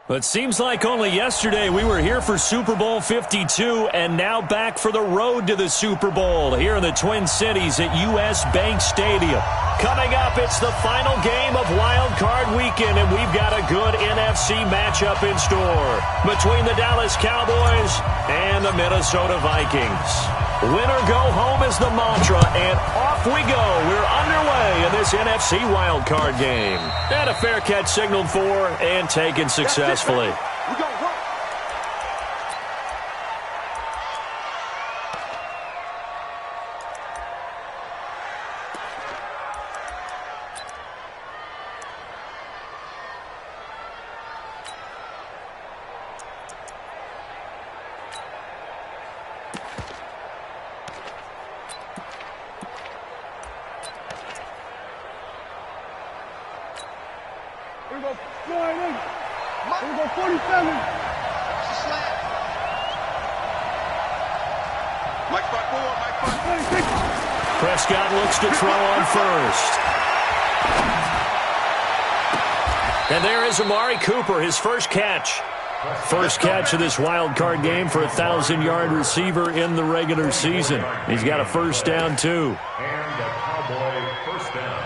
It seems like only yesterday we were here for Super Bowl 52 and now back for the road to the Super Bowl here in the Twin Cities at US Bank Stadium. Coming up, it's the final game of Wildcard Weekend, and we've got a good NFC matchup in store between the Dallas Cowboys and the Minnesota Vikings. Win or go home is the mantra, and off we go. We're underway in this NFC wildcard game. And a fair catch signaled for and taken successfully. Here we go. Slide in. Here we go. 47. Slant. Mike 5-4. Mike 5-6. Prescott looks to throw on first. And there is Amari Cooper, his first catch. First catch of this wild card game for a 1,000-yard receiver in the regular season. He's got a first down, too. And the Cowboy first down.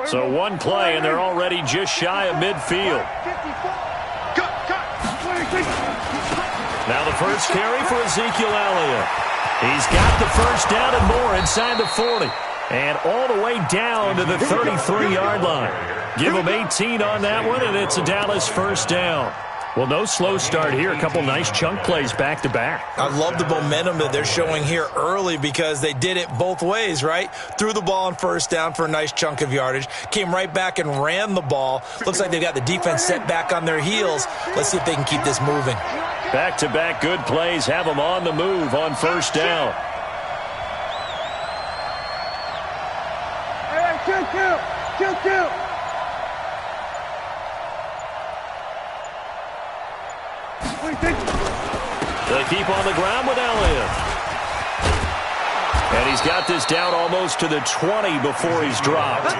So one play, and they're already just shy of midfield. Now the first carry for Ezekiel Elliott. He's got the first down and more inside the 40. And all the way down to the 33-yard line. Give him 18 on that one, and it's a Dallas first down. Well, no slow start here. A couple nice chunk plays back-to-back. I love the momentum that they're showing here early because they did it both ways, right? Threw the ball on first down for a nice chunk of yardage. Came right back and ran the ball. Looks like they've got the defense set back on their heels. Let's see if they can keep this moving. Back-to-back good plays have them on the move on first down. Kill. They keep on the ground with Elliott. And he's got this down almost to the 20 before he's dropped.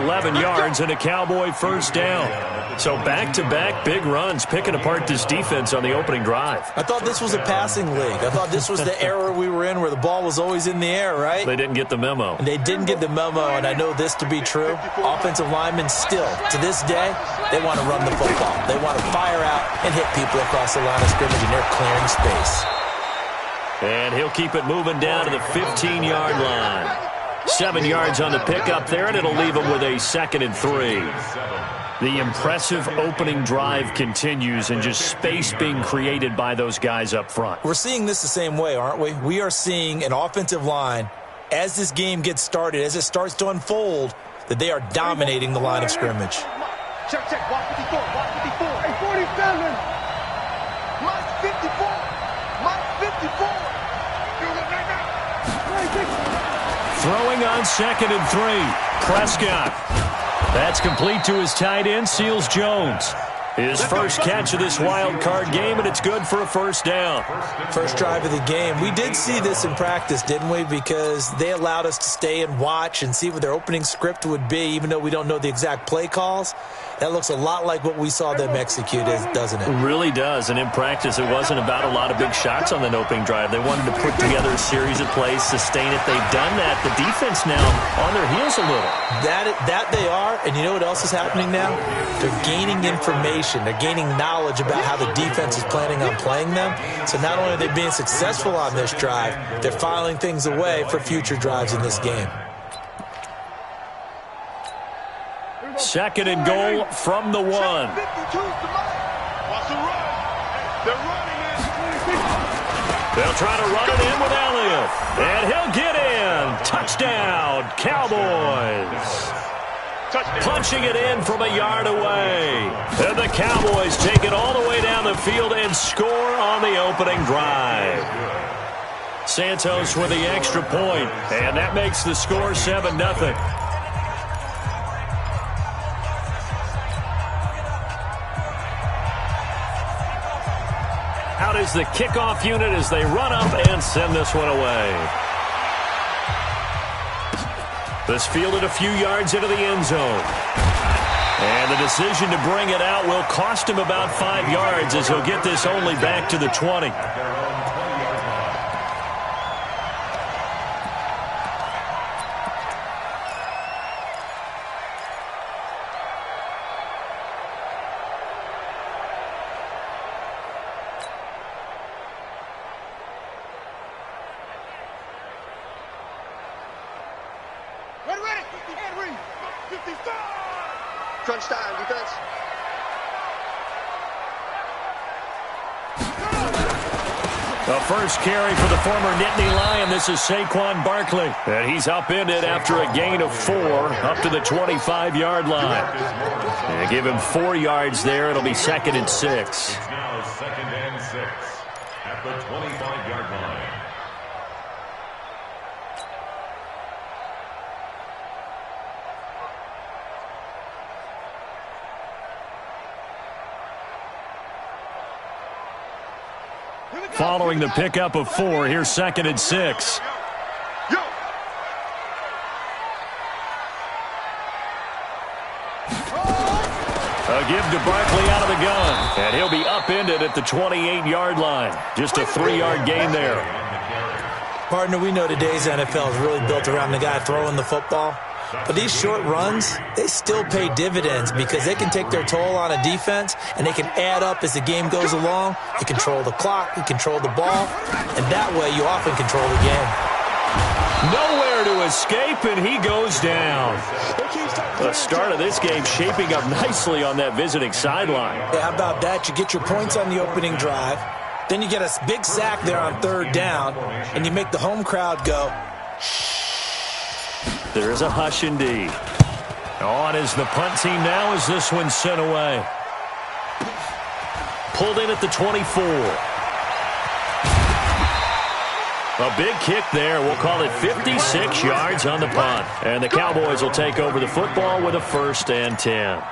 11 yards and a Cowboy first down. So back-to-back big runs picking apart this defense on the opening drive. I thought this was a passing league. I thought this was the era we were in where the ball was always in the air, right? They didn't get the memo. And they didn't get the memo, and I know this to be true. Offensive linemen still, to this day, they want to run the football. They want to fire out and hit people across the line of scrimmage, and they're clearing space. And he'll keep it moving down to the 15-yard line. 7 yards on the pickup there, and it'll leave him with a 2nd and 3. The impressive opening drive continues and just space being created by those guys up front. We're seeing this the same way, aren't we? We are seeing an offensive line, as this game gets started, as it starts to unfold, that they are dominating the line of scrimmage. Check. Watch 54. Hey, 47. Mike 54. Mike 54. Throwing on 2nd and 3. Prescott. That's complete to his tight end, Seals Jones. His first catch of this wild card game, and it's good for a first down. First drive of the game. We did see this in practice, didn't we? Because they allowed us to stay and watch and see what their opening script would be, even though we don't know the exact play calls. That looks a lot like what we saw them execute, doesn't it? It really does, and in practice, it wasn't about a lot of big shots on that opening drive. They wanted to put together a series of plays, sustain it. They've done that. The defense now on their heels a little. That they are, and you know what else is happening now? They're gaining information. They're gaining knowledge about how the defense is planning on playing them. So not only are they being successful on this drive, they're filing things away for future drives in this game. 2nd and goal from the 1. They'll try to run it in with Elliott. And he'll get in. Touchdown, Cowboys. Punching it in from a yard away. And the Cowboys take it all the way down the field and score on the opening drive. Santos with the extra point, and that makes the score 7-0. Out is the kickoff unit as they run up and send this one away. This fielded a few yards into the end zone. And the decision to bring it out will cost him about 5 yards as he'll get this only back to the 20. Crunch time, defense. The first carry for the former Nittany Lion. This is Saquon Barkley. And he's upended after a gain of 4 up to the 25-yard line. And give him 4 yards there. It'll be 2nd and 6. It's now 2nd and 6 at the 25-yard line. Following the pickup of 4, here's 2nd and 6. A give to Barkley out of the gun. And he'll be upended at the 28-yard line. Just a 3-yard gain there. Partner, we know today's NFL is really built around the guy throwing the football. But these short runs, they still pay dividends because they can take their toll on a defense and they can add up as the game goes along. You control the clock, you control the ball, and that way you often control the game. Nowhere to escape, and he goes down. The start of this game shaping up nicely on that visiting sideline. Yeah, how about that? You get your points on the opening drive, then you get a big sack there on 3rd down, and you make the home crowd go, there is a hush indeed. On is the punt team now as this one's sent away. Pulled in at the 24. A big kick there. We'll call it 56 yards on the punt. And the Cowboys will take over the football with a 1st and 10.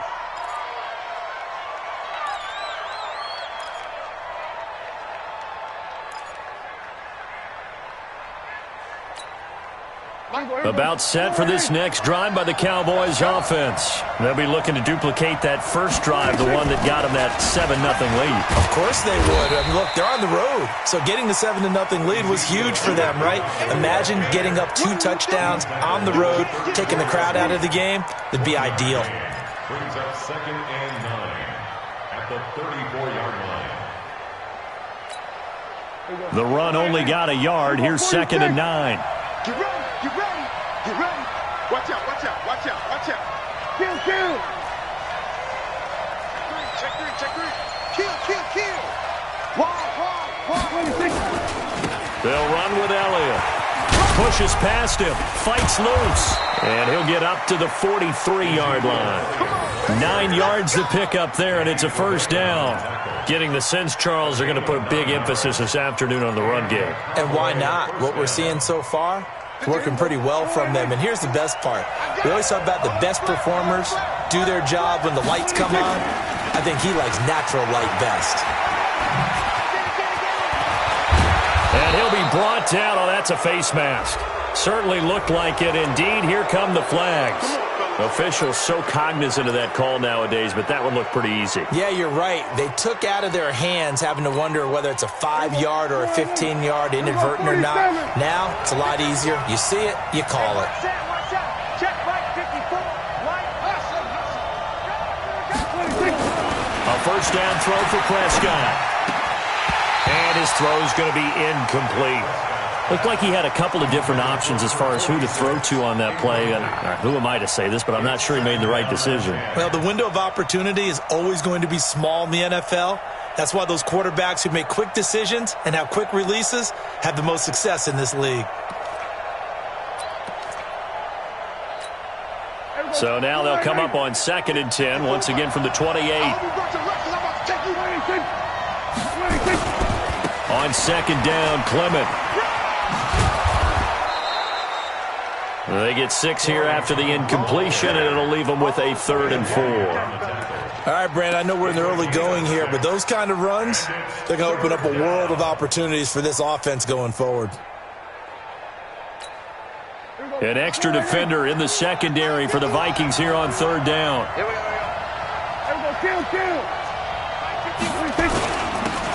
About set for this next drive by the Cowboys offense. They'll be looking to duplicate that first drive, the one that got them that 7-0 lead. Of course they would. I mean, look, they're on the road. So getting the 7-0 lead was huge for them, right? Imagine getting up 2 touchdowns on the road, taking the crowd out of the game. It'd be ideal. Brings up 2nd and 9 at the 34-yard line. The run only got a yard. Here's 2nd and 9. Get ready, get ready, get ready. Watch out, watch out, watch out, watch out. Kill, kill. Check 3, check 3. Kill, kill, kill. Wide. They'll run with Elliott. Pushes past him, fights loose, and he'll get up to the 43-yard line. 9 yards to pick up there, and it's a 1st down. Getting the sense, Charles, they're going to put a big emphasis this afternoon on the run game. And why not? What we're seeing so far, it's working pretty well from them. And here's the best part. We always talk about the best performers do their job when the lights come on. I think he likes natural light best. And he'll be brought down. Oh, that's a face mask. Certainly looked like it. Indeed, here come the flags. Officials so cognizant of that call nowadays, but that one looked pretty easy. Yeah, you're right. They took out of their hands having to wonder whether it's a 5-yard or a 15-yard inadvertent or not. Now, it's a lot easier. You see it, you call it. A 1st down throw for Prescott. And his throw is going to be incomplete. Looked like he had a couple of different options as far as who to throw to on that play. And who am I to say this, but I'm not sure he made the right decision. Well, the window of opportunity is always going to be small in the NFL. That's why those quarterbacks who make quick decisions and have quick releases have the most success in this league. So now they'll come up on 2nd and 10, once again from the 28. On 2nd down, Clement. They get 6 here after the incompletion, and it'll leave them with a 3rd and 4. All right, Brandon, I know we're in the early going here, but those kind of runs, they're going to open up a world of opportunities for this offense going forward. An extra defender in the secondary for the Vikings here on third down.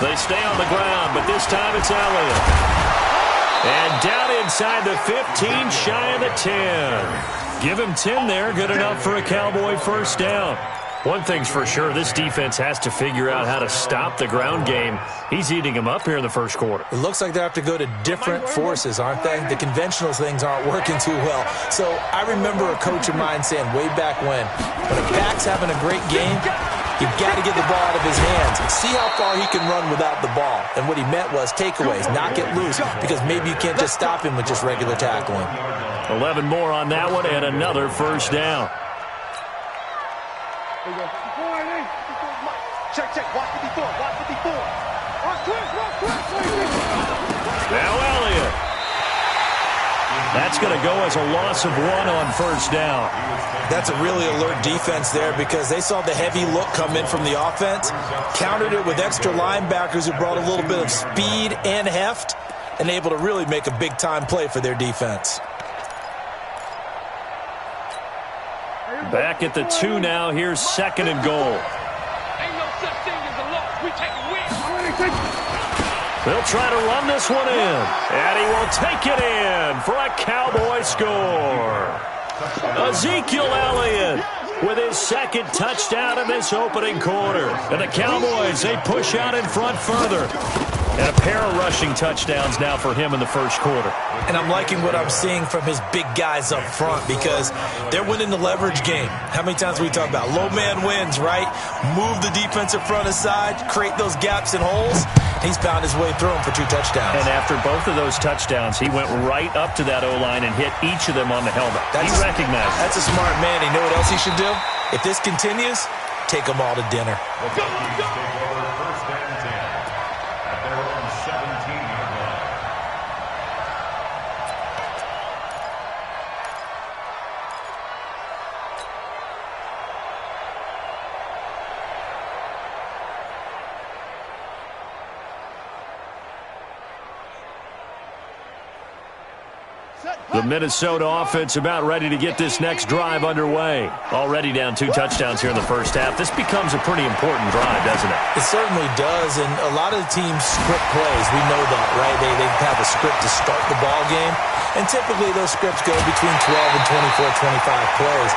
They stay on the ground, but this time it's Elliott. And down inside the 15, shy of the 10. Give him 10 there, good enough for a Cowboy first down. One thing's for sure, this defense has to figure out how to stop the ground game. He's eating them up here in the first quarter. It looks like they have to go to different forces, aren't they? The conventional things aren't working too well. So I remember a coach of mine saying way back when a back's having a great game, you've got to get the ball out of his hands and see how far he can run without the ball. And what he meant was takeaways, not get loose, because maybe you can't just stop him with just regular tackling. 11 more on that one and another first down. Check. Watch 54. Now Elliott. That's going to go as a loss of 1 on first down. That's a really alert defense there because they saw the heavy look come in from the offense, countered it with extra linebackers who brought a little bit of speed and heft, and able to really make a big-time play for their defense. Back at the 2 now. Here's second and goal. Ain't no such thing as a loss. We take a win. They'll try to run this one in. And he will take it in for a Cowboy score. Ezekiel Elliott with his second touchdown in this opening quarter. And the Cowboys, they push out in front further. And a pair of rushing touchdowns now for him in the first quarter. And I'm liking what I'm seeing from his big guys up front because they're winning the leverage game. How many times we talk about low man wins, right? Move the defensive front aside, create those gaps and holes. He's found his way through them for 2 touchdowns. And after both of those touchdowns, he went right up to that O-line and hit each of them on the helmet. He recognized it. That's a smart man. You know what else he should do? If this continues, take them all to dinner. First and 10 at their own 17-yard line. The Minnesota offense about ready to get this next drive underway. Already down 2 touchdowns here in the first half. This becomes a pretty important drive, doesn't it? It certainly does, and a lot of the teams script plays. We know that, right? They have a script to start the ball game, and typically those scripts go between 12 and 24, 25 plays.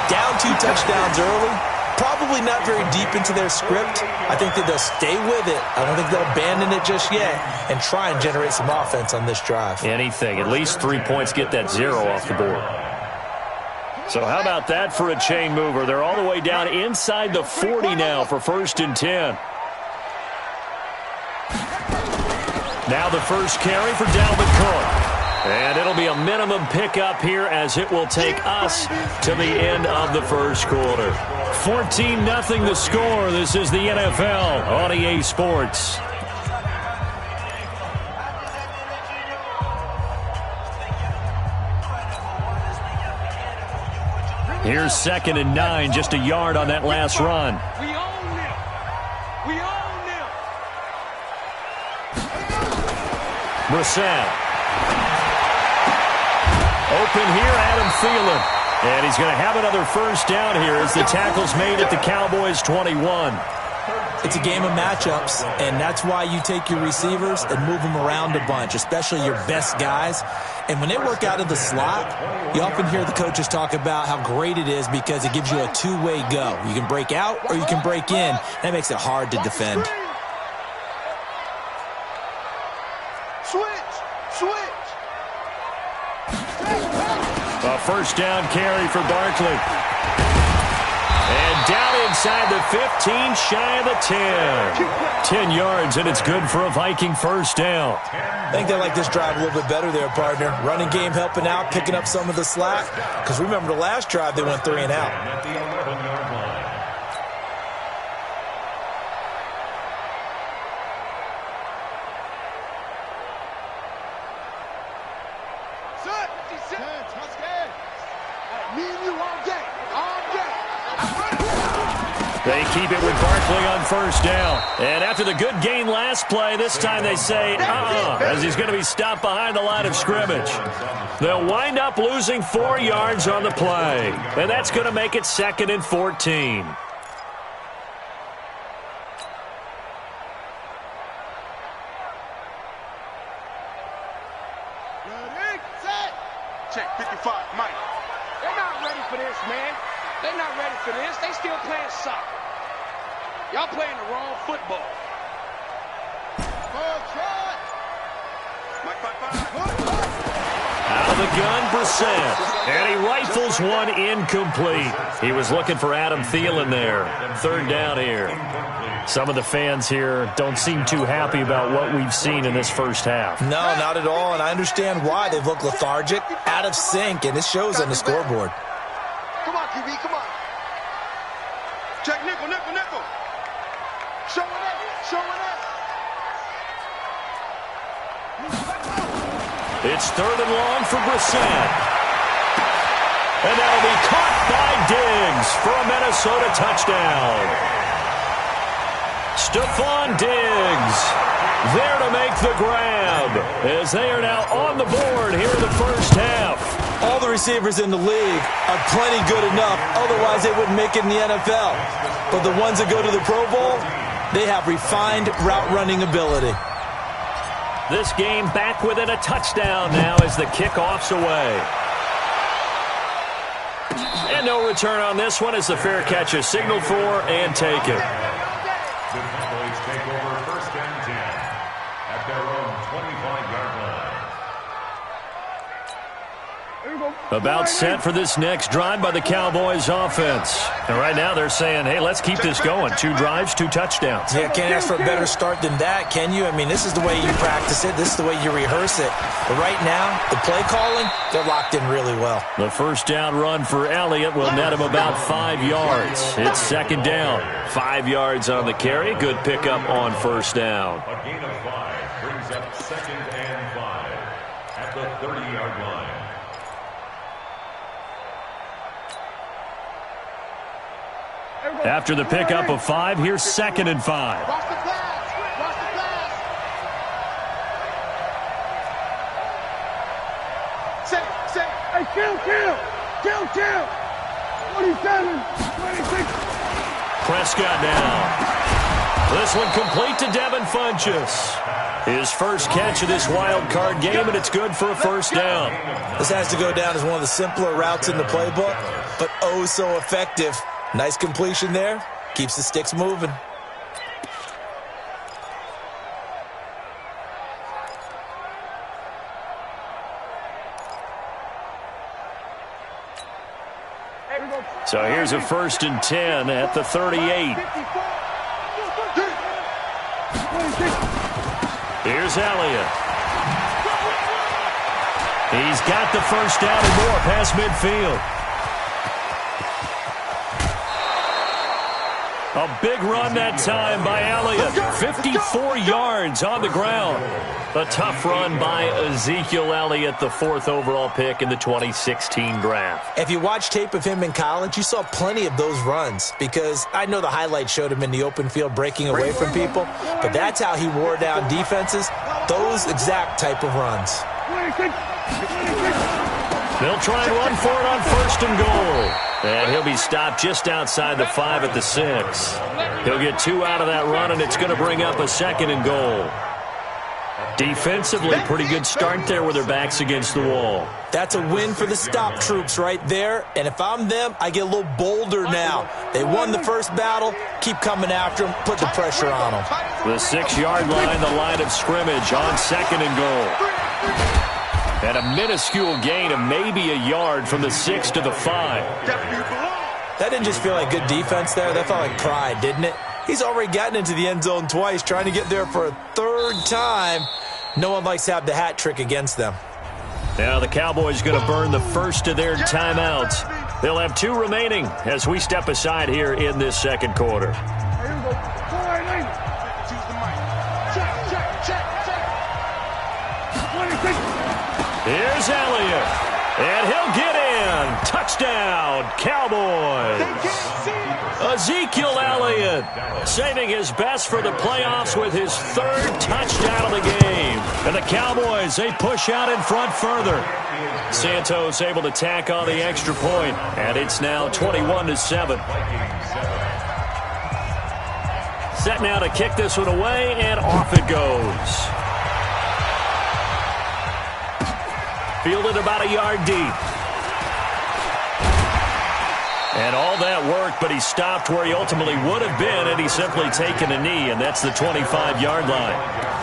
Down 2 touchdowns early, probably not very deep into their script. I think that they'll stay with it. I don't think they'll abandon it just yet and try and generate some offense on this drive. Anything. At least 3 points, get that 0 off the board. So how about that for a chain mover? They're all the way down inside the 40 now for first and 10. Now the first carry for Dalvin Cook. And it'll be a minimum pickup here as it will take us to the end of the first quarter. 14-0 the score. This is the NFL on EA Sports. Here's second and 9, just a yard on that last run. We own them. We own them. Brissett. Open here, Adam Thielen. And he's going to have another first down here as the tackle's made at the Cowboys 21. It's a game of matchups, and that's why you take your receivers and move them around a bunch, especially your best guys. And when they work out of the slot, you often hear the coaches talk about how great it is because it gives you a two-way go. You can break out or you can break in. That makes it hard to defend. Switch. A first down carry for Barkley. And down inside the 15, shy of the 10. 10 yards, and it's good for a Viking first down. I think they like this drive a little bit better there, partner. Running game helping out, picking up some of the slack. Because remember the last drive, they went 3 and out. At the 11-yard line. Me and you all day. They keep it with Barkley on first down. And after the good gain last play, this time they say, as he's going to be stopped behind the line of scrimmage. They'll wind up losing 4 yards on the play. And that's going to make it 2nd and 14. Check 55, Mike. They're not ready for this, man. They're not ready for this. They still playing soccer. Y'all playing the wrong football. Mike, 5-5. Out of the gun, Brissett. And he rifles one incomplete. He was looking for Adam Thielen there. 3rd down here. Some of the fans here don't seem too happy about what we've seen in this first half. No, not at all, and I understand why. They've looked lethargic, out of sync, and it shows on the scoreboard. Come on, QB, come on. Check nickel, nickel, nickel. Showing up, showing up. It's 3rd and long for Brissett. And that'll be caught by Diggs for a Minnesota touchdown. Stephon Diggs there to make the grab as they are now on the board here in the first half. All the receivers in the league are plenty good enough. Otherwise, they wouldn't make it in the NFL. But the ones that go to the Pro Bowl, they have refined route running ability. This game back within a touchdown now as the kickoff's away. And no return on this one as the fair catch is signaled for and taken. The Cowboys take over 1st and 10 at their own 25-yard line. About set for this next drive by the Cowboys offense. And right now they're saying, hey, let's keep this going. 2 drives, 2 touchdowns. Yeah, can't ask for a better start than that, can you? I mean, this is the way you practice it. This is the way you rehearse it. But right now, the play calling, they're locked in really well. The first down run for Elliott will net him about 5 yards. It's 2nd down. 5 yards on the carry. Good pickup on first down. A gain of 5 brings up 2nd and 5 at the 30-yard line. After the pickup of 5, here's 2nd and 5. Watch the pass. Watch the pass. Say. Hey, kill. 27, 26. Prescott down. This one complete to Devin Funchess. His first catch of this wild card game, and it's good for a first down. This has to go down as one of the simpler routes in the playbook, but oh so effective. Nice completion there. Keeps the sticks moving. So here's a 1st and 10 at the 38. Here's Elliott. He's got the first down and more past midfield. A big run that time by Elliott. 54 yards on the ground. A tough run by Ezekiel Elliott, the 4th overall pick in the 2016 draft. If you watch tape of him in college, you saw plenty of those runs because I know the highlights showed him in the open field breaking away from people, but that's how he wore down defenses, those exact type of runs. 26. They'll try and run for it on 1st and goal. And he'll be stopped just outside the 5 at the 6. He'll get 2 out of that run, and it's going to bring up a 2nd and goal. Defensively, pretty good start there with their backs against the wall. That's a win for the stop troops right there. And if I'm them, I get a little bolder now. They won the first battle. Keep coming after them. Put the pressure on them. The 6-yard line, the line of scrimmage on 2nd and goal. And a minuscule gain of maybe a yard from the 6 to the 5. That didn't just feel like good defense there. That felt like pride, didn't it? He's already gotten into the end zone twice, trying to get there for a 3rd time. No one likes to have the hat trick against them. Now the Cowboys going to burn the first of their timeouts. They'll have 2 remaining as we step aside here in this 2nd quarter. Here we go. 4-8. Check. 26. Here's Elliott. And he'll get in. Touchdown, Cowboys. Ezekiel Elliott saving his best for the playoffs with his third touchdown of the game. And the Cowboys, they push out in front further. Santos able to tack on the extra point, and it's now 21-7. Set now to kick this one away, and off it goes. Fielded about a yard deep. And all that work, but he stopped where he ultimately would have been had he simply taken a knee, and that's the 25-yard line.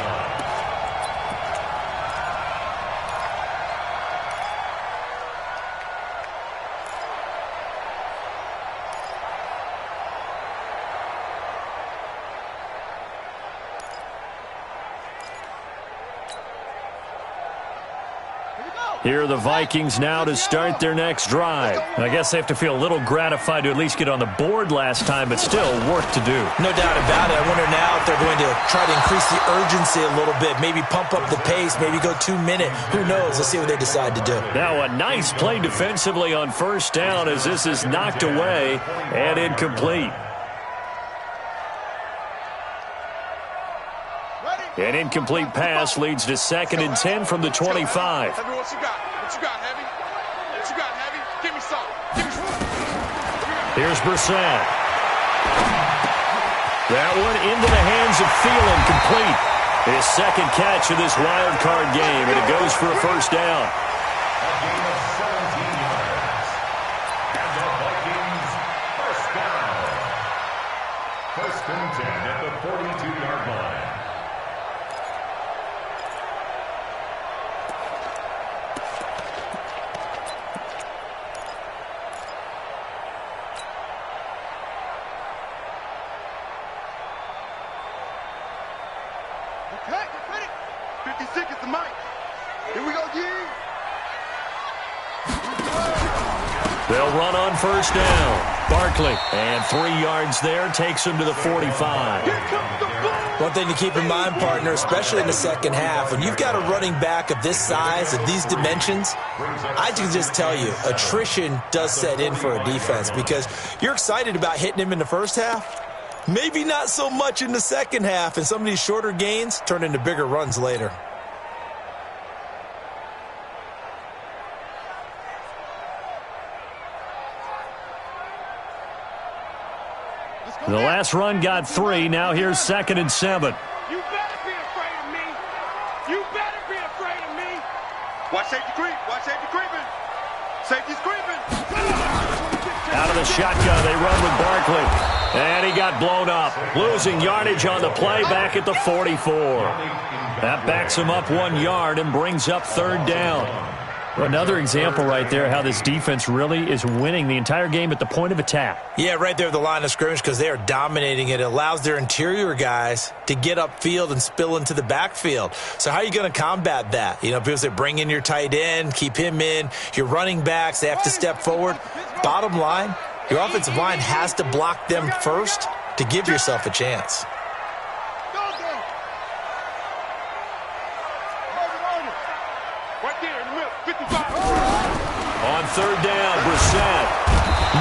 Here are the Vikings now to start their next drive. I guess they have to feel a little gratified to at least get on the board last time, but still work to do. No doubt about it. I wonder now if they're going to try to increase the urgency a little bit, maybe pump up the pace, maybe go 2 minute. Who knows? Let's see what they decide to do. Now a nice play defensively on first down as this is knocked away and incomplete. An incomplete pass leads to 2nd and 10 from the 25. What you got? What you got, Heavy? What you got, Heavy? Give me some. Give me some. Here's Brissett. That one into the hands of Thielen, complete. His second catch of this wild card game, and it goes for a first down. A gain of 17 yards. And the Vikings first down. 1st and 10 at the 42-yard line. Okay, get ready. 56 is the mic. Here we go, G. They'll run on first down. Barkley, and 3 yards there, takes him to the 45. Here comes the ball. One thing to keep in mind, partner, especially in the second half, when you've got a running back of this size, of these dimensions, I can just tell you, attrition does set in for a defense because you're excited about hitting him in the first half. Maybe not so much in the second half, and some of these shorter gains turn into bigger runs later. The last run got 3. Now here's 2nd and 7. You better be afraid of me. You better be afraid of me. Watch safety creep. Watch safety creeping. Safety's creeping. Out of the shotgun, they run with Barkley. And he got blown up. Losing yardage on the play back at the 44. That backs him up 1 yard and brings up 3rd down. Another example right there how this defense really is winning the entire game at the point of attack. Yeah, right there at the line of scrimmage because they are dominating it. It allows their interior guys to get upfield and spill into the backfield. So how are you going to combat that? You know, people say bring in your tight end, keep him in. Your running backs, they have to step forward. Bottom line, your offensive line has to block them first to give yourself a chance. On 3rd down, Brissett.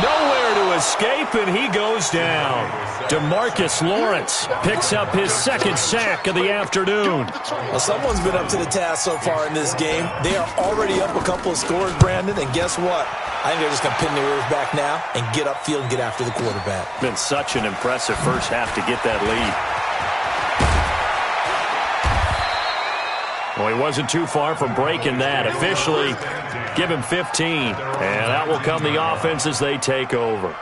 Nowhere to escape, and he goes down. DeMarcus Lawrence picks up his 2nd sack of the afternoon. Well, someone's been up to the task so far in this game. They are already up a couple of scores, Brandon, and guess what? I think they're just going to pin their ears back now and get upfield and get after the quarterback. Been such an impressive first half to get that lead. Well, he wasn't too far from breaking that. Officially, give him 15. And out will come the offense as they take over.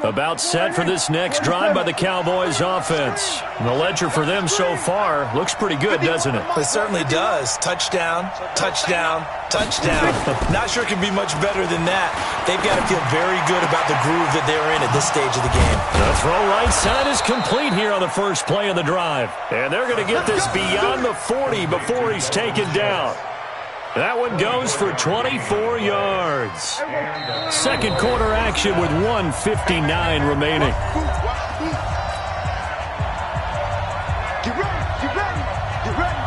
About set for this next drive by the Cowboys offense. The ledger for them so far looks pretty good, doesn't it? It certainly does. Touchdown, touchdown, touchdown. Not sure it can be much better than that. They've got to feel very good about the groove that they're in at this stage of the game. The throw right side is complete here on the first play of the drive. And they're going to get this beyond the 40 before he's taken down. That one goes for 24 yards. Second quarter action with 1:59 remaining. Get ready, get ready, get ready.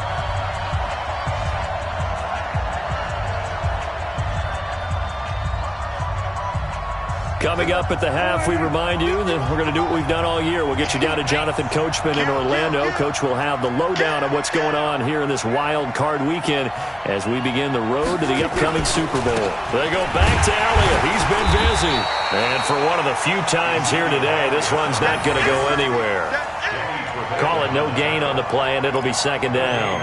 Coming up at the half, we remind you that we're going to do what we've done all year. We'll get you down to Jonathan Coachman in Orlando. Coach will have the lowdown of what's going on here in this wild card weekend as we begin the road to the upcoming Super Bowl. They go back to Elliott. He's been busy. And for one of the few times here today, this one's not going to go anywhere. Call it no gain on the play, and it'll be second down.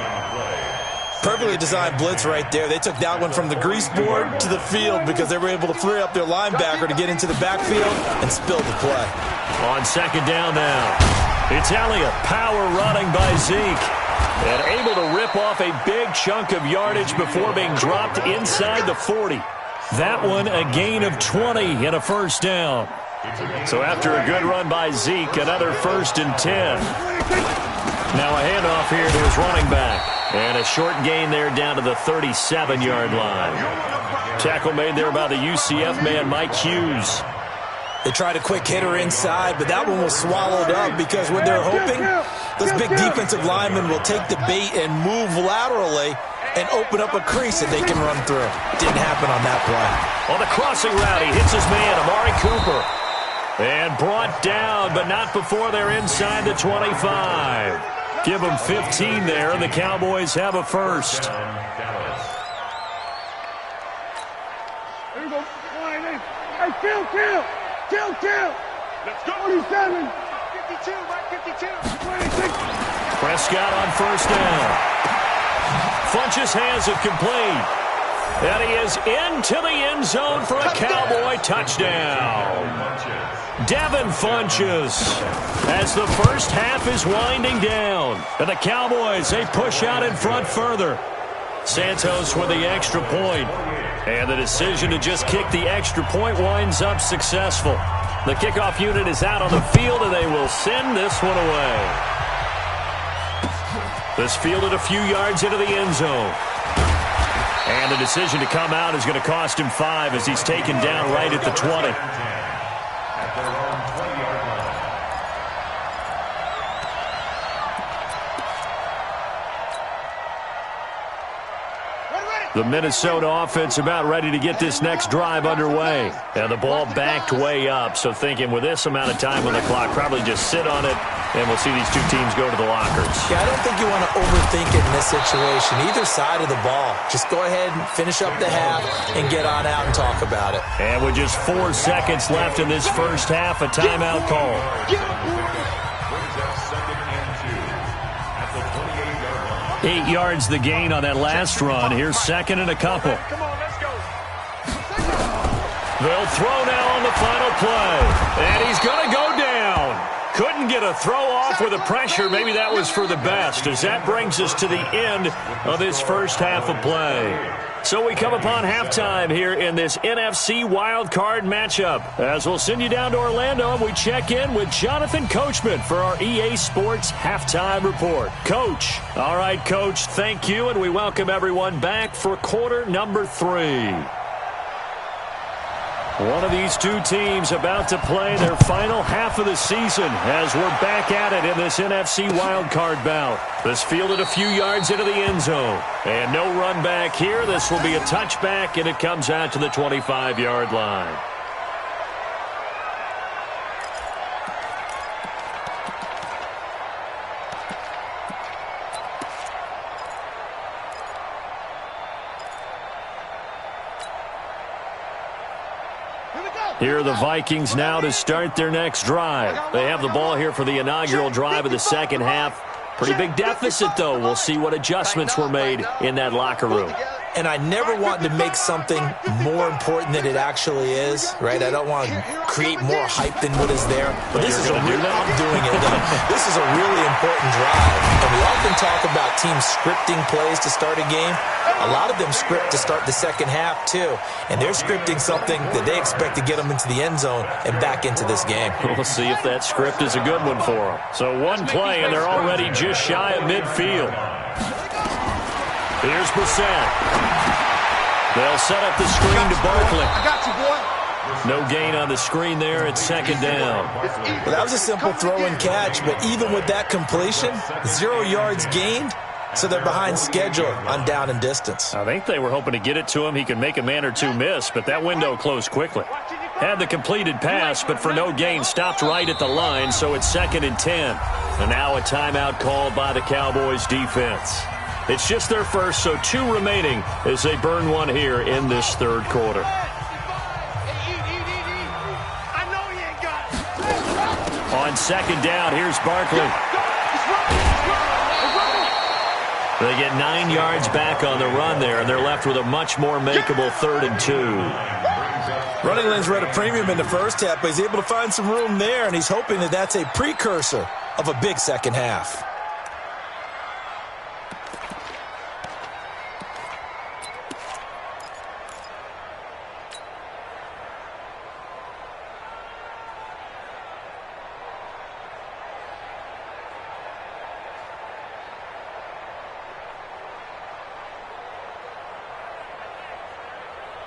Perfectly designed blitz right there. They took that one from the grease board to the field because they were able to free up their linebacker to get into the backfield and spill the play. On second down now, it's Elliott. Power running by Zeke. And able to rip off a big chunk of yardage before being dropped inside the 40. That one a gain of 20 and a first down. So after a good run by Zeke, another 1st and 10. Now a handoff here to his running back. And a short gain there down to the 37-yard line. Tackle made there by the UCF man, Mike Hughes. They tried a quick hitter inside, but that one was swallowed up because what they're hoping, this big defensive lineman will take the bait and move laterally and open up a crease that they can run through. Didn't happen on that play. On the crossing route, he hits his man, Amari Cooper. And brought down, but not before they're inside the 25. Give them 15 there, and the Cowboys have a first. There you go. Hey, kill. Let's go. 47. 52, right 52. 26. Prescott on first down. Funches has it complete. And he is into the end zone for a Cowboy touchdown. Devin Funches as the first half is winding down. And the Cowboys, they push out in front further. Santos with the extra point. And the decision to just kick the extra point winds up successful. The kickoff unit is out on the field, and they will send this one away. This fielded a few yards into the end zone. And the decision to come out is going to cost him 5 as he's taken down right at the 20. The Minnesota offense about ready to get this next drive underway. And the ball backed way up, so thinking with this amount of time on the clock, probably just sit on it, and we'll see these two teams go to the lockers. Yeah, I don't think you want to overthink it in this situation. Either side of the ball. Just go ahead and finish up the half and get on out and talk about it. And with just 4 seconds left in this first half, a timeout call. 8 yards the gain on that last run. Here's second and a couple. Come on, let's go. They'll throw now on the final play. And he's going to go down. Couldn't get a throw off with the pressure. Maybe that was for the best, as that brings us to the end of this first half of play. So we come upon halftime here in this NFC wildcard matchup. As we'll send you down to Orlando, and we check in with Jonathan Coachman for our EA Sports Halftime Report. Coach. All right, Coach, thank you, and we welcome everyone back for quarter number 3. One of these two teams about to play their final half of the season as we're back at it in this NFC wildcard bout. This fielded a few yards into the end zone. And no run back here. This will be a touchback, and it comes out to the 25-yard line. Here are the Vikings now to start their next drive. They have the ball here for the inaugural drive of the second half. Pretty big deficit, though. We'll see what adjustments were made in that locker room. And I never want to make something more important than it actually is, right? I don't want to create more hype than what is there. But this is I'm doing it, though. This is a really important drive. And we often talk about teams scripting plays to start a game. A lot of them script to start the second half, too. And they're scripting something that they expect to get them into the end zone and back into this game. We'll see if that script is a good one for them. So one play, and they're already just shy of midfield. Here's Brissett. They'll set up the screen to Barkley. I got you, boy. No gain on the screen there. It's second down. Well, that was a simple throw and catch, but even with that completion, 0 yards gained, so they're behind schedule on down and distance. I think they were hoping to get it to him. He could make a man or two miss, but that window closed quickly. Watching you Had the completed pass, but for no gain, stopped right at the line, so it's 2nd and 10. And now a timeout called by the Cowboys defense. It's just their first, so 2 remaining as they burn one here in this third quarter. On 2nd down, here's Barkley. They get 9 yards back on the run there, and they're left with a much more makeable 3rd and 2. Running lanes were at a premium in the first half, but he's able to find some room there, and he's hoping that that's a precursor of a big second half.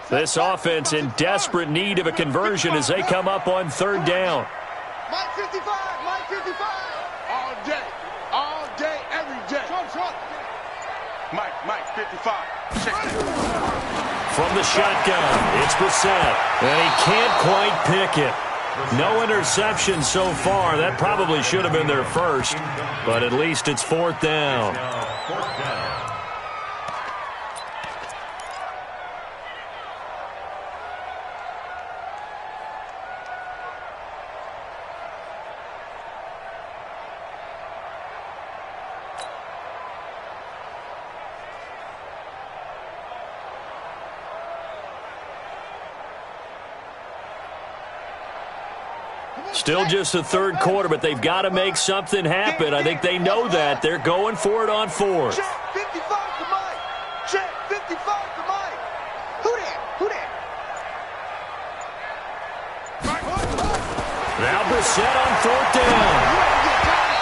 This offense in desperate need of a conversion as they come up on 3rd down. Mike 55, Mike 55. All day, every day. Mike 55. Check it. From the shotgun, it's Brissett, and he can't quite pick it. No interception so far. That probably should have been their first, but at least it's 4th down. Still just the third quarter, but they've got to make something happen. I think they know that. They're going for it on 4th. Check 55 to Mike. Check 55 to Mike. Who that? Now Brissett on 4th down.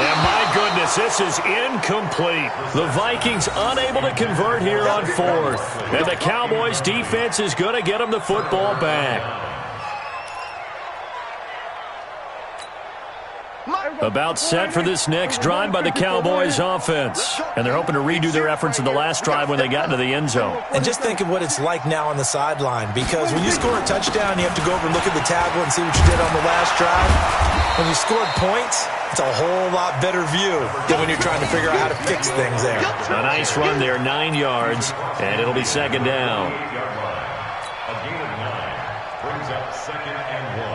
And my goodness, this is incomplete. The Vikings unable to convert here on 4th. And the Cowboys defense is going to get them the football back. About set for this next drive by the Cowboys offense. And they're hoping to redo their efforts in the last drive when they got into the end zone. And just think of what it's like now on the sideline, because when you score a touchdown, you have to go over and look at the tablet and see what you did on the last drive. When you scored points, it's a whole lot better view than when you're trying to figure out how to fix things there. A nice run there, 9 yards, and it'll be 2nd down. A gain of 9 brings up 2nd and 1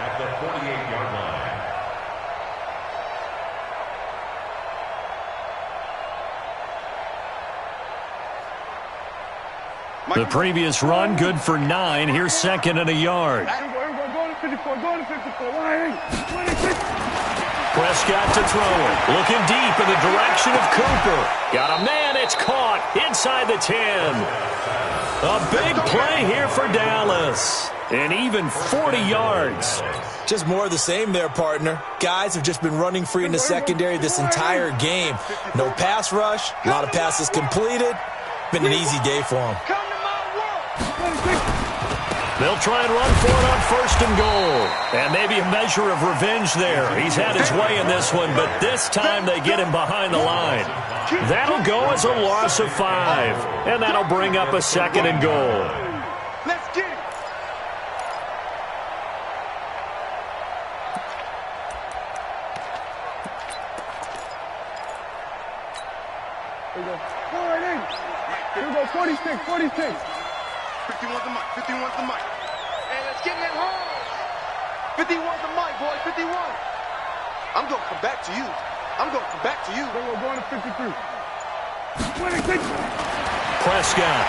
at the 48-yard line. The previous run, good for 9. Here's 2nd and a yard. Prescott to throw it. Looking deep in the direction of Cooper. Got a man. It's caught inside the 10. A big play here for Dallas. And even 40 yards. Just more of the same there, partner. Guys have just been running free in the secondary this entire game. No pass rush. A lot of passes completed. Been an easy day for them. They'll try and run for it on 1st and goal. And maybe a measure of revenge there. He's had his way in this one, but this time they get him behind the line. That'll go as a loss of 5. And that'll bring up a 2nd and goal. Let's get it. Here we go. Go right in. Here we go. 46. 51's the mic. 51's the mic. Hey, let's get in that hole. 51's the mic, boy. 51. I'm going to come back to you. Then we're going to 53. 26. Prescott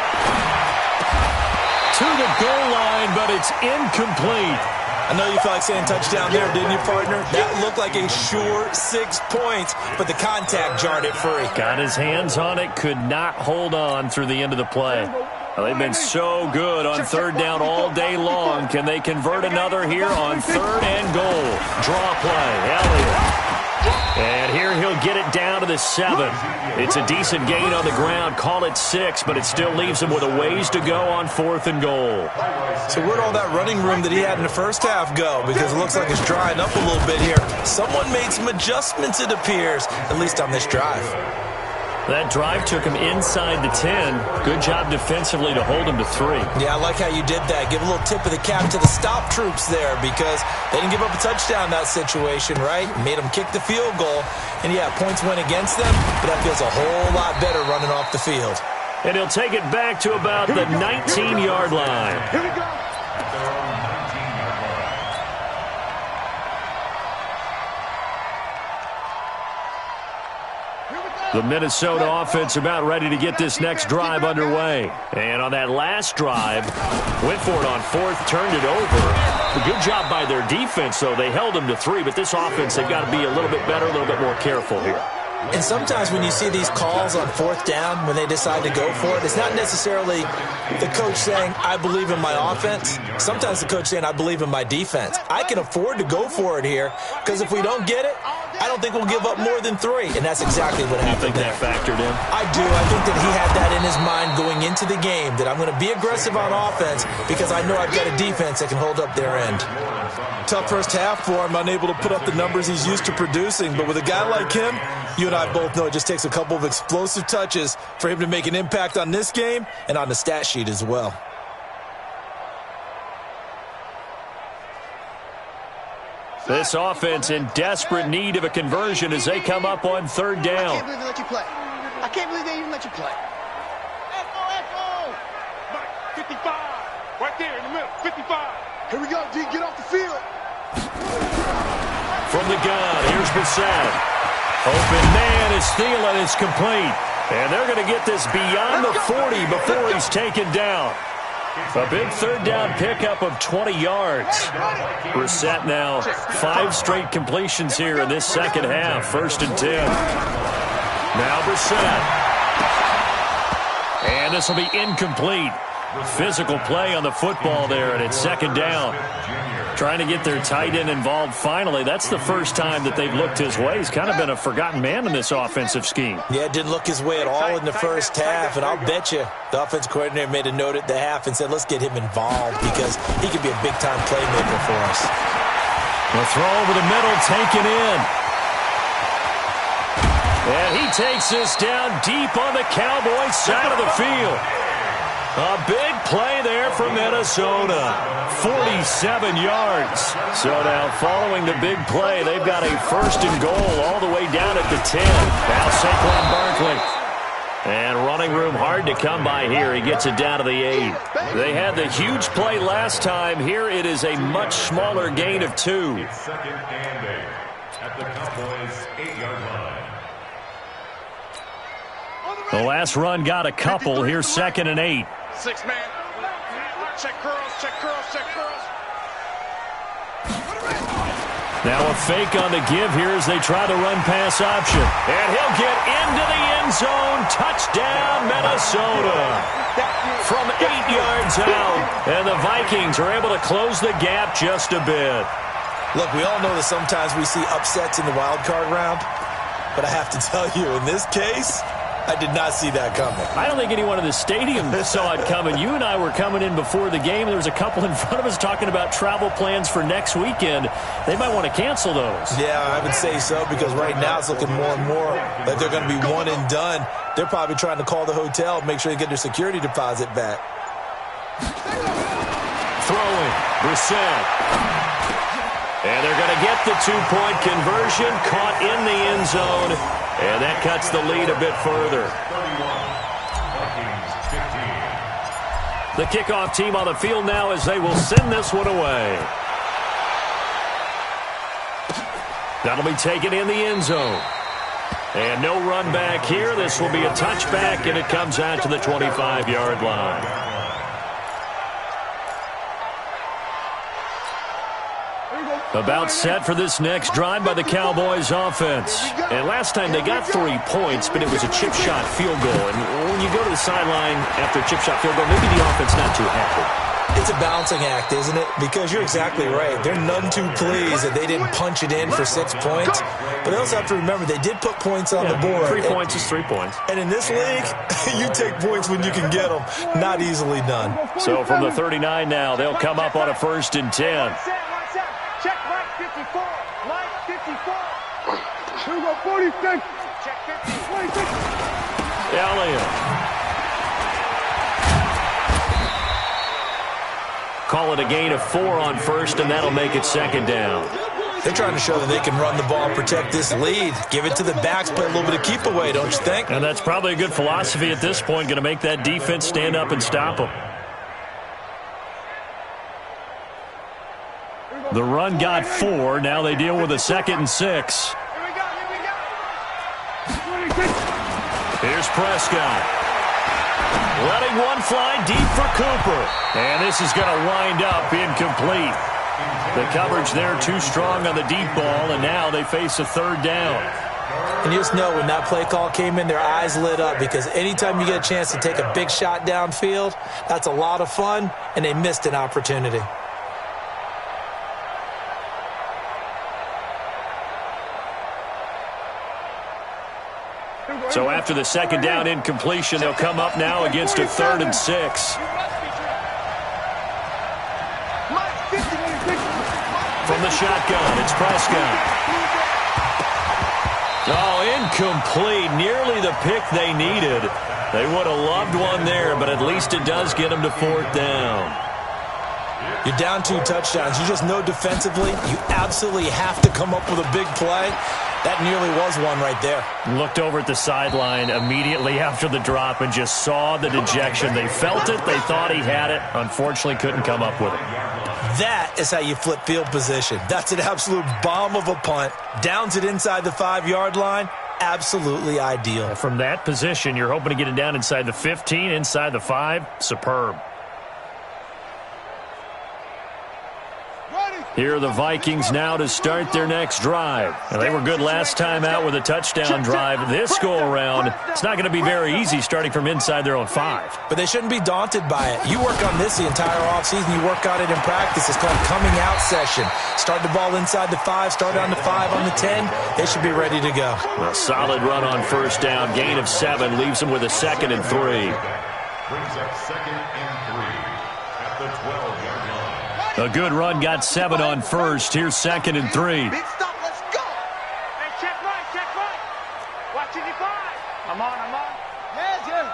to the goal line, but it's incomplete. I know you felt like saying touchdown there, didn't you, partner? That looked like a sure 6 points, but the contact jarred it free. Got his hands on it, could not hold on through the end of the play. Well, they've been so good on 3rd down all day long. Can they convert another here on 3rd and goal? Draw play, Elliott. And here he'll get it down to the 7. It's a decent gain on the ground. Call it 6, but it still leaves him with a ways to go on 4th and goal. So where'd all that running room that he had in the first half go? Because it looks like it's drying up a little bit here. Someone made some adjustments, it appears, at least on this drive. That drive took him inside the 10. Good job defensively to hold him to 3. Yeah, I like how you did that. Give a little tip of the cap to the stop troops there because they didn't give up a touchdown in that situation, right? Made them kick the field goal. And, yeah, points went against them, but that feels a whole lot better running off the field. And he'll take it back to about the 19-yard line. Here we go. The Minnesota offense about ready to get this next drive underway. And on that last drive, went for it on 4th, turned it over. A good job by their defense, though. They held them to 3, but this offense, they've got to be a little bit better, a little bit more careful here. And sometimes when you see these calls on 4th down, when they decide to go for it, it's not necessarily the coach saying, I believe in my offense. Sometimes the coach saying, I believe in my defense. I can afford to go for it here because if we don't get it, I don't think we'll give up more than 3. And that's exactly what happened there. You think that factored in? I do. I think that he had that in his mind going into the game, that I'm going to be aggressive on offense because I know I've got a defense that can hold up their end. Tough first half for him, unable to put up the numbers he's used to producing. But with a guy like him, you and I both know it just takes a couple of explosive touches for him to make an impact on this game and on the stat sheet as well. This offense in desperate need of a conversion as they come up on 3rd down. I can't believe they let you play. I can't believe they even let you play. Echo! 55. Right there in the middle. 55. Here we go, D. Get off the field. From the gun, here's Brissett. Open man is Thielen. It's complete. And they're going to get this beyond the 40 before he's taken down. A big 3rd down pickup of 20 yards. Brissett now 5 straight completions here in this second half. 1st and 10. Now Brissett. And this will be incomplete. Physical play on the football there, and it's 2nd down. Trying to get their tight end involved finally. That's the first time that they've looked his way. He's kind of been a forgotten man in this offensive scheme. Yeah, it didn't look his way at all in the first half, and I'll bet you the offensive coordinator made a note at the half and said, let's get him involved because he could be a big-time playmaker for us. The throw over the middle, taken in. And he takes this down deep on the Cowboys side of the field. A big play there for Minnesota. 47 yards. So now following the big play, they've got a 1st and goal all the way down at the 10. Now Saquon Barkley. And running room hard to come by here. He gets it down to the 8. They had the huge play last time. Here it is a much smaller gain of 2. 2nd and 8 at the Cowboys' 8-yard line. The last run got a couple. Here's 2nd and 8. 6 man. Check curls, check curls, check curls. Now a fake on the give here as they try the run-pass option. And he'll get into the end zone. Touchdown, Minnesota. From 8 yards out. And the Vikings are able to close the gap just a bit. Look, we all know that sometimes we see upsets in the wild card round. But I have to tell you, in this case, I did not see that coming. I don't think anyone in the stadium saw it coming. You and I were coming in before the game. There was a couple in front of us talking about travel plans for next weekend. They might want to cancel those. Yeah, I would say so because right now it's looking more and more like they're going to be one and done. They're probably trying to call the hotel, make sure they get their security deposit back. Throwing, Brissett. And they're going to get the 2-point conversion, caught in the end zone. And that cuts the lead a bit further. 31, Vikings 15. The kickoff team on the field now as they will send this one away. That'll be taken in the end zone. And no run back here. This will be a touchback, and it comes out to the 25-yard line. About set for this next drive by the Cowboys offense. And last time they got 3 points, but it was a chip shot field goal. And when you go to the sideline after a chip shot field goal, maybe the offense not too happy. It's a balancing act, isn't it? Because you're exactly right. They're none too pleased that they didn't punch it in for 6 points. But they also have to remember they did put points on the board. 3 points is 3 points. And in this league, you take points when you can get them. Not easily done. So from the 39 now, they'll come up on a 1st and 10. Check Mike 54. Mike 54. Here we go, 46. Elliott. Call it a gain of 4 on first, and that'll make it second down. They're trying to show that they can run the ball and protect this lead. Give it to the backs, play a little bit of keep away, don't you think? And that's probably a good philosophy at this point, going to make that defense stand up and stop them. The run got 4. Now they deal with a 2nd and 6. Here's Prescott. Letting one fly deep for Cooper. And this is going to wind up incomplete. The coverage there too strong on the deep ball, and now they face a 3rd down. And you just know when that play call came in, their eyes lit up, because anytime you get a chance to take a big shot downfield, that's a lot of fun, and they missed an opportunity. So after the 2nd down incompletion, they'll come up now against a 3rd and 6. From the shotgun, it's Prescott. Oh, incomplete. Nearly the pick they needed. They would have loved one there, but at least it does get them to 4th down. You're down 2 touchdowns. You just know defensively you absolutely have to come up with a big play. That nearly was one right there. Looked over at the sideline immediately after the drop and just saw the dejection. They felt it. They thought he had it. Unfortunately, couldn't come up with it. That is how you flip field position. That's an absolute bomb of a punt. Downs it inside the 5-yard line. Absolutely ideal. From that position, you're hoping to get it down inside the 15, inside the 5. Superb. Here are the Vikings now to start their next drive. And they were good last time out with a touchdown drive. This go-around, it's not going to be very easy starting from inside their own 5. But they shouldn't be daunted by it. You work on this the entire offseason. You work on it in practice. It's called coming out session. Start the ball inside the 5, start on the 5, on the 10. They should be ready to go. A solid run on 1st down. Gain of 7 leaves them with a 2nd and 3. Brings up 2nd and 3 at the 12-yard line. A good run got 7 on 1st. Here's 2nd and 3. Big stop, let's go. Hey, check right, check right. Watching your 5. I'm on. Yeah, Jim.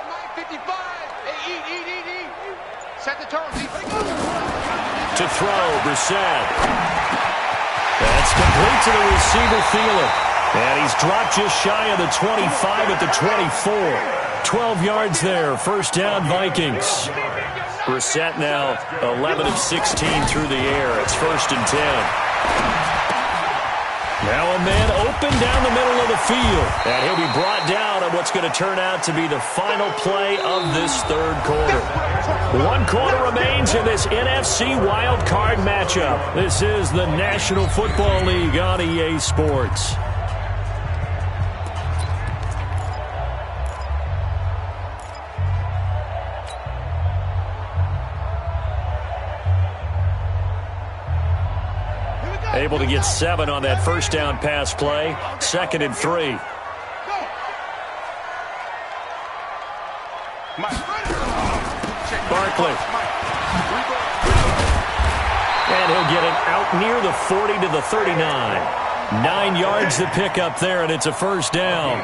Mike 55. Hey, eat. Set the tones, eat. To throw, Brissett. That's complete to the receiver, Thielen. And he's dropped just shy of the 25 at the 24. 12 yards there. 1st down, Vikings. Brissett now 11 of 16 through the air. It's 1st and 10. Now a man open down the middle of the field. And he'll be brought down on what's going to turn out to be the final play of this 3rd quarter. 1 quarter remains in this NFC Wildcard matchup. This is the National Football League on EA Sports. Able to get 7 on that 1st down pass play. 2nd and 3. Barkley. And he'll get it out near the 40 to the 39. 9 yards to pick up there, and it's a 1st down.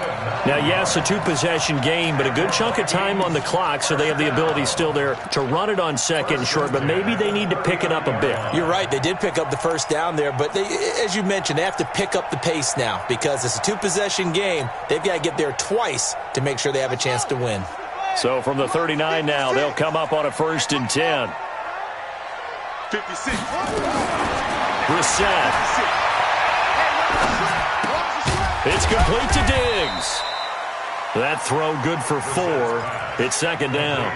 Now, yes, a 2-possession game, but a good chunk of time on the clock, so they have the ability still there to run it on 2nd and short, but maybe they need to pick it up a bit. You're right. They did pick up the 1st down there, but they, as you mentioned, they have to pick up the pace now because it's a 2-possession game. They've got to get there twice to make sure they have a chance to win. So from the 39 now, they'll come up on a 1st and 10. 56. Brissett. It's complete to Diggs. That throw good for 4. It's 2nd down.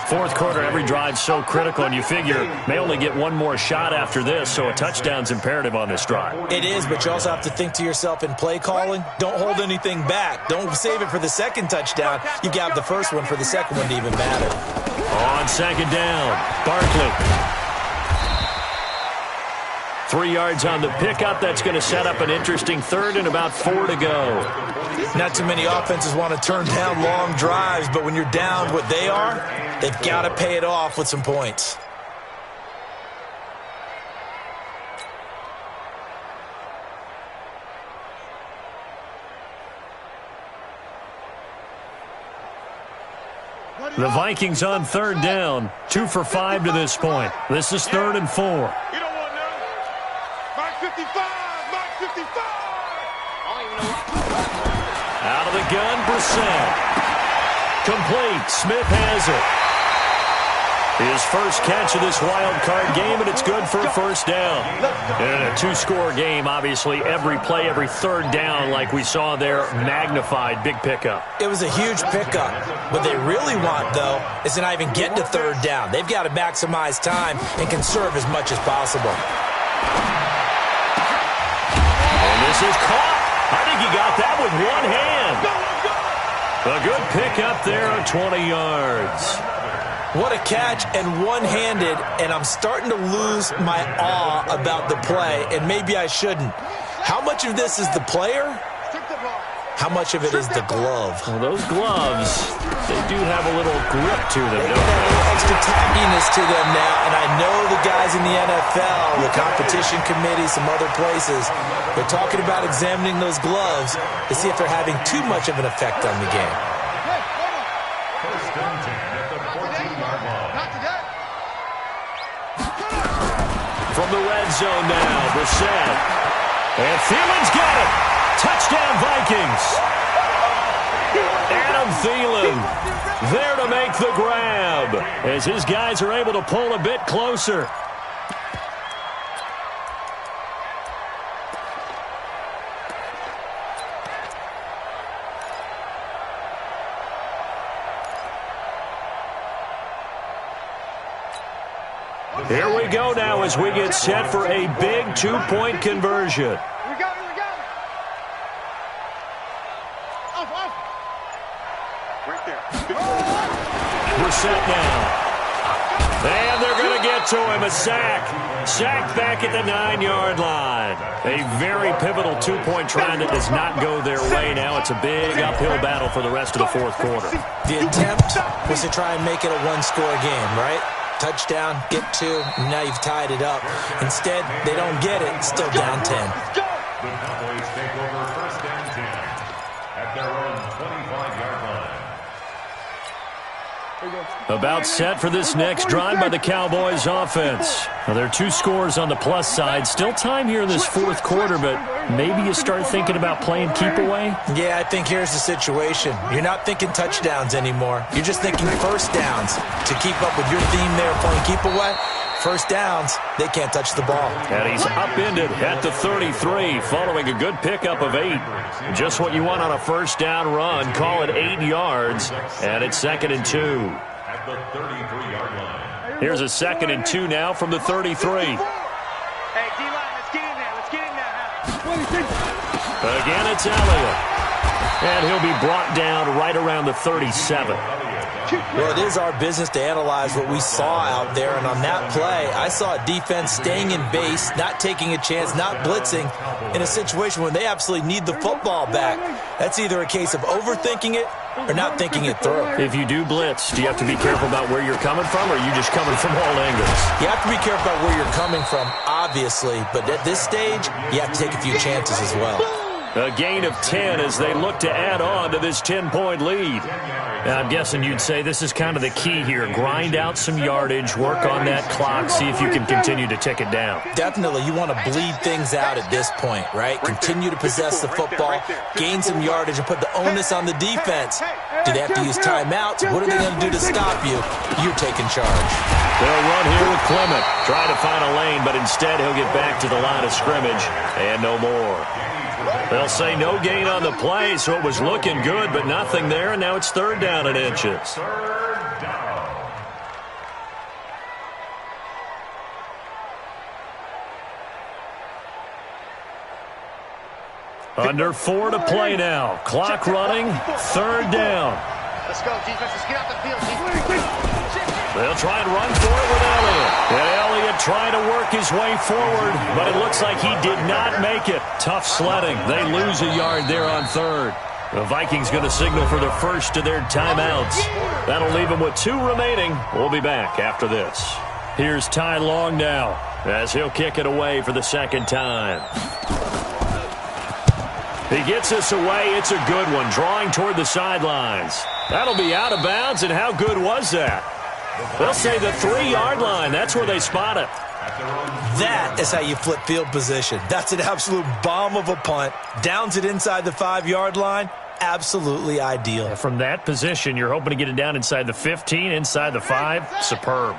4th quarter, every drive so critical, and you figure may only get one more shot after this, so a touchdown's imperative on this drive. It is, but you also have to think to yourself in play calling, don't hold anything back. Don't save it for the 2nd touchdown. You got the 1st one for the 2nd one to even matter. On 2nd down, Barkley. 3 yards on the pickup. That's going to set up an interesting 3rd and about 4 to go. Not too many offenses want to turn down long drives, but when you're down what they are, they've got to pay it off with some points. The Vikings on third down. 2 for 5 to this point. This is 3rd and 4. You don't want none. Mark 55. Mark 55. Out of the gun, Brissett. Complete. Smith has it. His first catch of this wild card game, and it's good for a first down. And a 2-score game, obviously, every play, every third down, like we saw there, magnified. Big pickup. It was a huge pickup. What they really want, though, is to not even get to third down. They've got to maximize time and conserve as much as possible. And this is caught. I think he got that with one hand. A good pickup there of 20 yards. What a catch, and one-handed, and I'm starting to lose my awe about the play, and maybe I shouldn't. How much of this is the player? How much of it is the glove? Well, those gloves, they do have a little grip to them, They don't got a they? little extra tackiness to them now, and I know the guys in the NFL, the competition committee, some other places, they're talking about examining those gloves to see if they're having too much of an effect on the game. First and 10 at the 14-yard line. Not today. From the red zone now, Brissett. And Thielen's got it. Touchdown, Vikings. Adam Thielen there to make the grab as his guys are able to pull a bit closer. Here we go now as we get set for a big 2-point conversion. We got it. Off. Right there. Brissett now. And they're going to get to him. A sack. Sacked back at the 9-yard line. A very pivotal 2-point try that does not go their way now. It's a big uphill battle for the rest of the fourth quarter. The attempt was to try and make it a one-score game, right? Touchdown, get 2, and now you've tied it up. Instead, they don't get it, still down 10. The Cowboys take over first and 10 at their own 25-yard line. About set for this next drive by the Cowboys offense. Now, there are 2 scores on the plus side. Still time here in this fourth quarter, but maybe you start thinking about playing keep away? Yeah, I think here's the situation. You're not thinking touchdowns anymore. You're just thinking first downs. To keep up with your theme there, playing keep away, first downs, they can't touch the ball. And he's upended at the 33 following a good pickup of 8. Just what you want on a first down run. Call it 8 yards, and it's 2nd and 2. At the 33-yard line. Here's a 2nd and 2 now from the 33. Hey, D-line, let's get in there. Let's get in there. Again, it's Elliott. And he'll be brought down right around the 37. Well, it is our business to analyze what we saw out there, and on that play, I saw a defense staying in base, not taking a chance, not blitzing, in a situation when they absolutely need the football back. That's either a case of overthinking it or not thinking it through. If you do blitz, do you have to be careful about where you're coming from, or are you just coming from all angles? You have to be careful about where you're coming from, obviously, but at this stage, you have to take a few chances as well. A gain of 10 as they look to add on to this 10-point lead. Now, I'm guessing you'd say this is kind of the key here. Grind out some yardage, work on that clock, see if you can continue to tick it down. Definitely, you want to bleed things out at this point, right? Continue to possess the football, gain some yardage, and put the onus on the defense. Do they have to use timeouts? What are they going to do to stop you? You're taking charge. They'll run here with Clement. Try to find a lane, but instead he'll get back to the line of scrimmage, and no more. They'll say no gain on the play, so it was looking good, but nothing there, and now it's 3rd down and inches. Third down. Under 4 to play now. Clock running, 3rd down. Let's go, defense. Let's get out the field. They'll try and run for it with Elliott. And Elliott trying to work his way forward, but it looks like he did not make it. Tough sledding. They lose a yard there on 3rd. The Vikings going to signal for the first of their timeouts. That'll leave them with 2 remaining. We'll be back after this. Here's Ty Long now as he'll kick it away for the 2nd time. He gets us away. It's a good one, drawing toward the sidelines. That'll be out of bounds, and how good was that? They'll say the 3-yard line. That's where they spot it. That is how you flip field position. That's an absolute bomb of a punt. Downs it inside the 5-yard line. Absolutely ideal. From that position, you're hoping to get it down inside the 15, inside the 5. Superb.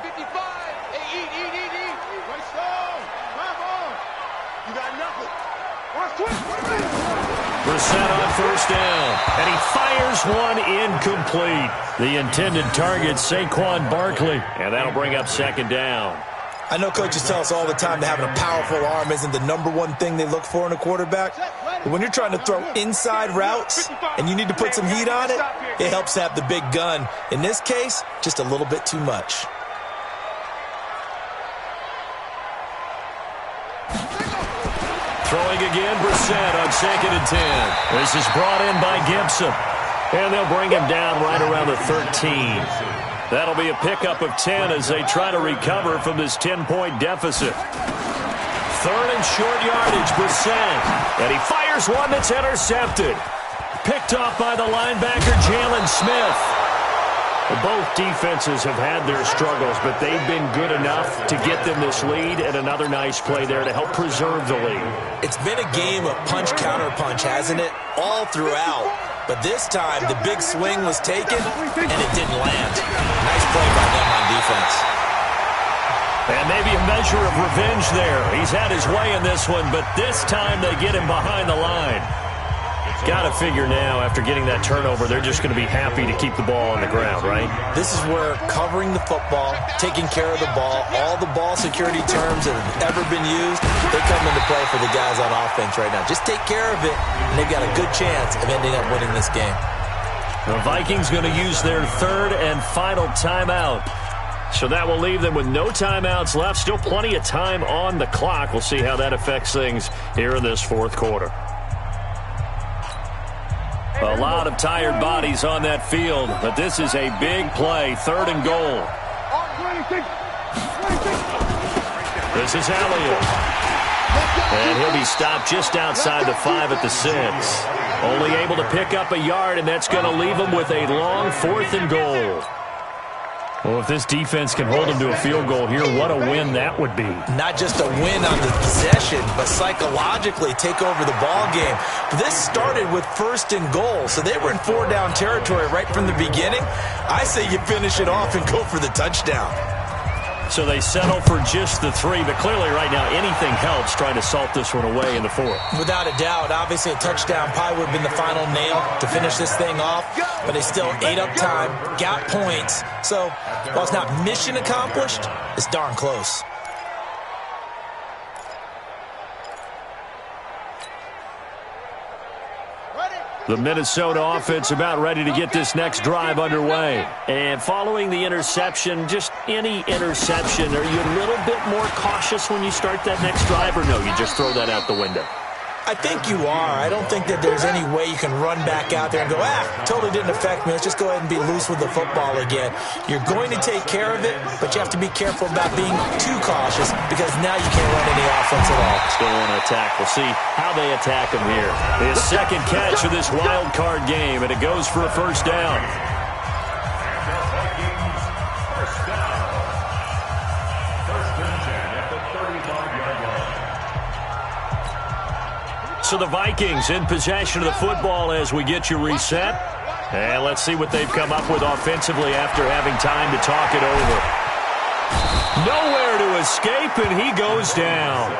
Brissett on first down, and he fires one incomplete. The intended target, Saquon Barkley, and that'll bring up second down. I know coaches tell us all the time that having a powerful arm isn't the #1 thing they look for in a quarterback. But when you're trying to throw inside routes and you need to put some heat on it, it helps to have the big gun. In this case, just a little bit too much. Throwing again, Brissett on 2nd and 10. This is brought in by Gibson. And they'll bring him down right around the 13. That'll be a pickup of 10 as they try to recover from this 10-point deficit. 3rd and short yardage, Brissett. And he fires one that's intercepted. Picked off by the linebacker, Jalen Smith. Both defenses have had their struggles, but they've been good enough to get them this lead, and another nice play there to help preserve the lead. It's been a game of punch-counter-punch, hasn't it? All throughout. But this time, the big swing was taken, and it didn't land. Nice play by them on defense. And maybe a measure of revenge there. He's had his way in this one, but this time they get him behind the line. Got to figure now, after getting that turnover, they're just going to be happy to keep the ball on the ground, right? This is where covering the football, taking care of the ball, all the ball security terms that have ever been used, they come into play for the guys on offense right now. Just take care of it, and they've got a good chance of ending up winning this game. The Vikings going to use their 3rd and final timeout. So that will leave them with no timeouts left. Still plenty of time on the clock. We'll see how that affects things here in this 4th quarter. A lot of tired bodies on that field, but this is a big play, 3rd and goal. This is Elliott. And he'll be stopped just outside the 5 at the 6. Only able to pick up a yard, and that's going to leave him with a long 4th and goal. Well, if this defense can hold them to a field goal here, what a win that would be. Not just a win on the possession, but psychologically take over the ball game. But this started with 1st and goal, so they were in 4-down territory right from the beginning. I say you finish it off and go for the touchdown. So they settle for just the 3, but clearly right now anything helps trying to salt this one away in the 4th. Without a doubt, obviously a touchdown probably would have been the final nail to finish this thing off, but they still ate up time, got points. So while it's not mission accomplished, it's darn close. The Minnesota offense about ready to get this next drive underway. And following the interception, just any interception, are you a little bit more cautious when you start that next drive, or no, you just throw that out the window? I think you are. I don't think that there's any way you can run back out there and go, totally didn't affect me. Let's just go ahead and be loose with the football again. You're going to take care of it, but you have to be careful about being too cautious because now you can't run any offense at all. Still want to attack. We'll see how they attack him here. His 2nd catch of this wild card game, and it goes for a 1st down. So the Vikings in possession of the football as we get you reset. And let's see what they've come up with offensively after having time to talk it over. Nowhere to escape, and he goes down.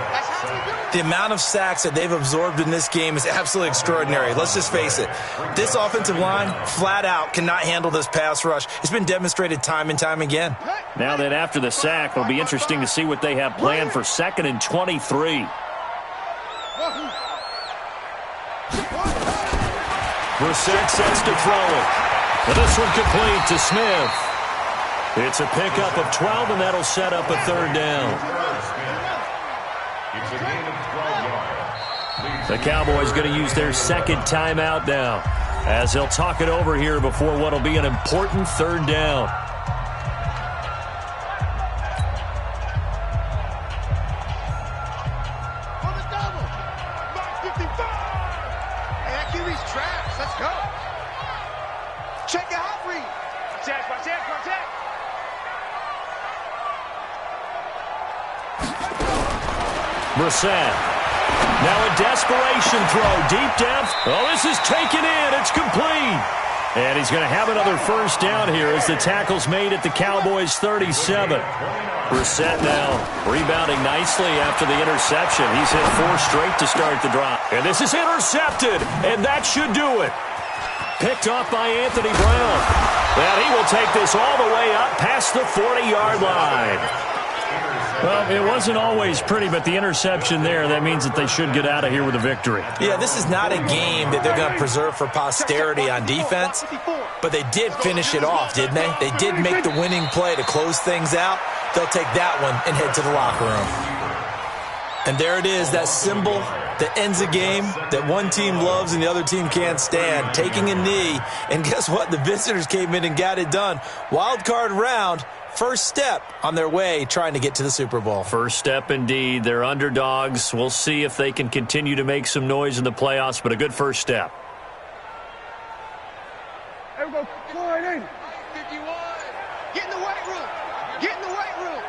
The amount of sacks that they've absorbed in this game is absolutely extraordinary. Let's just face it. This offensive line, flat out, cannot handle this pass rush. It's been demonstrated time and time again. Now that after the sack, it'll be interesting to see what they have planned for 2nd and 23. Brissett sets to throw it. And this one complete to Smith. It's a pickup of 12, and that'll set up a 3rd down. The Cowboys going to use their 2nd timeout now as they'll talk it over here before what will be an important 3rd down. Let's go. Check your hot read. Protect. Brissett. Now a desperation throw. Deep depth. Oh, this is taken in. It's complete. And he's going to have another first down here as the tackle's made at the Cowboys 37. Brissett now rebounding nicely after the interception. He's hit 4 straight to start the drive. And this is intercepted, and that should do it. Picked off by Anthony Brown. And he will take this all the way up past the 40-yard line. Well, it wasn't always pretty, but the interception there, that means that they should get out of here with a victory. Yeah, this is not a game that they're going to preserve for posterity on defense, but they did finish it off, didn't they? They did make the winning play to close things out. They'll take that one and head to the locker room. And there it is, that symbol that ends a game that one team loves and the other team can't stand, taking a knee. And guess what? The visitors came in and got it done. Wild card round. First step on their way trying to get to the Super Bowl. First step indeed. They're underdogs. We'll see if they can continue to make some noise in the playoffs, but a good first step. There we go. 51. Get in the weight room. Get in the weight room.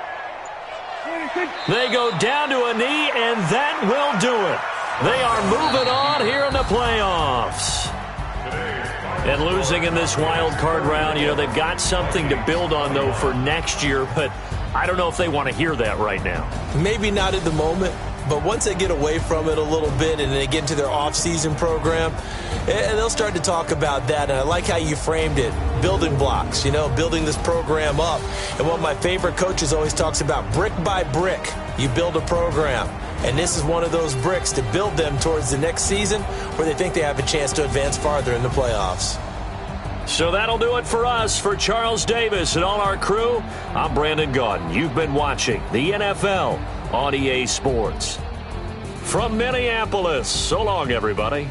26. They go down to a knee, and that will do it. They are moving on here in the playoffs. And losing in this wild card round, you know, they've got something to build on, though, for next year. But I don't know if they want to hear that right now. Maybe not at the moment, but once they get away from it a little bit and they get into their off-season program, and they'll start to talk about that. And I like how you framed it, building blocks, you know, building this program up. And one of my favorite coaches always talks about brick by brick, you build a program. And this is one of those bricks to build them towards the next season where they think they have a chance to advance farther in the playoffs. So that'll do it for us. For Charles Davis and all our crew, I'm Brandon Gaudin. You've been watching the NFL on EA Sports. From Minneapolis, so long, everybody.